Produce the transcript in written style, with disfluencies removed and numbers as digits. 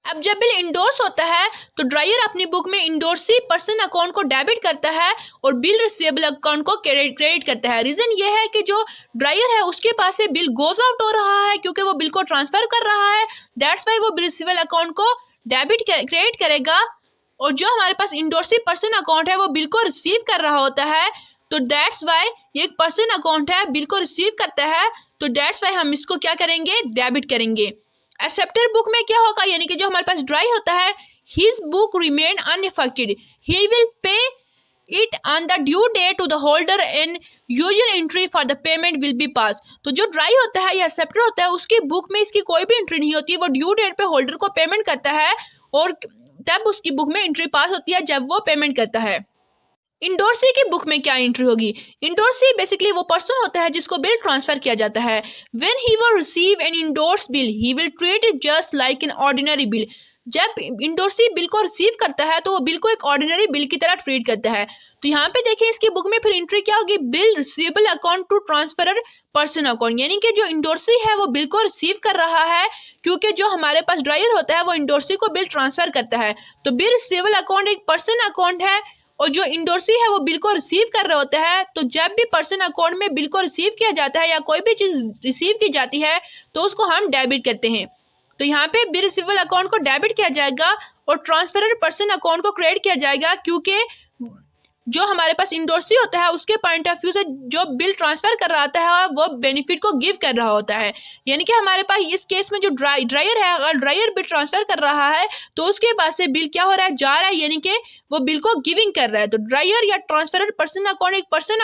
अब जब bill endorse होता है तो ड्रायर अपनी बुक में इंडोर्सी पर्सन अकाउंट को डेबिट करता है और बिल रिसीवेबल अकाउंट को क्रेडिट करता है। रीजन ये है कि जो ड्रायर है उसके पास से बिल गोज आउट हो रहा है क्योंकि वो बिल को ट्रांसफर कर रहा है, दैट्स वाई वो बिल रिसीवेबल अकाउंट को डेबिट क्रेडिट करेगा। और जो हमारे पास इंडोर्सी पर्सन अकाउंट है वो बिल को रिसीव कर रहा होता है, तो दैट्स वाई ये एक पर्सन अकाउंट है, बिल को रिसीव करता है, तो दैट्स वाई हम इसको क्या करेंगे, डेबिट करेंगे। एक्सेप्टर बुक में क्या होगा, यानी कि जो हमारे पास ड्राई होता है, his book remain unaffected, he will pay it on the due date to the holder and usual entry for the payment will be pass. तो जो ड्राई होता है या एक्सेप्टर होता है उसकी बुक में इसकी कोई भी एंट्री नहीं होती, वो ड्यू डेट पे होल्डर को पेमेंट करता है और तब उसकी बुक में एंट्री पास होती है जब वो पेमेंट करता है। इंडोर्सी की बुक में क्या एंट्री होगी, इंडोर्सी बेसिकली वो पर्सन होता है जिसको बिल ट्रांसफर किया जाता है। When he will receive an endorse bill he will treat it just like an ordinary bill. जब इंडोर्सी बिल को रिसीव करता है तो वो बिल को एक ऑर्डिनरी बिल की तरह ट्रीट करता है। तो यहाँ पे देखिए इसकी बुक में फिर एंट्री क्या होगी, bill receivable account to transferor person account, यानी कि जो इंडोर्सी है वो बिल को रिसीव कर रहा है क्योंकि जो हमारे पास ड्रायर होता है वो इंडोर्सी को बिल ट्रांसफर करता है। तो बिल रिसीवेबल अकाउंट एक पर्सन अकाउंट है और जो इंडोर्सी है वो बिल को रिसीव कर रहे होते हैं। तो जब भी पर्सन अकाउंट में बिल को रिसीव किया जाता है या कोई भी चीज रिसीव की जाती है तो उसको हम डेबिट करते हैं। तो यहाँ पे बिल रिसीवेबल अकाउंट को डेबिट किया जाएगा और ट्रांसफरर पर्सन अकाउंट को क्रेडिट किया जाएगा क्योंकि जो हमारे पास इंडोर्सी होता है उसके पॉइंट ऑफ व्यू से जो बिल ट्रांसफर कर रहा होता है वो बेनिफिट को गिव कर रहा होता है। यानी कि हमारे पास इस केस में जो ड्रायर है, अगर ड्रायर बिल ट्रांसफर कर रहा है तो उसके पास से बिल क्या हो रहा है, जा रहा है, यानी कि वो बिल को गिविंग कर रहा है। तो ड्रायर या ट्रांसफरर पर्सन अकाउंट एक पर्सन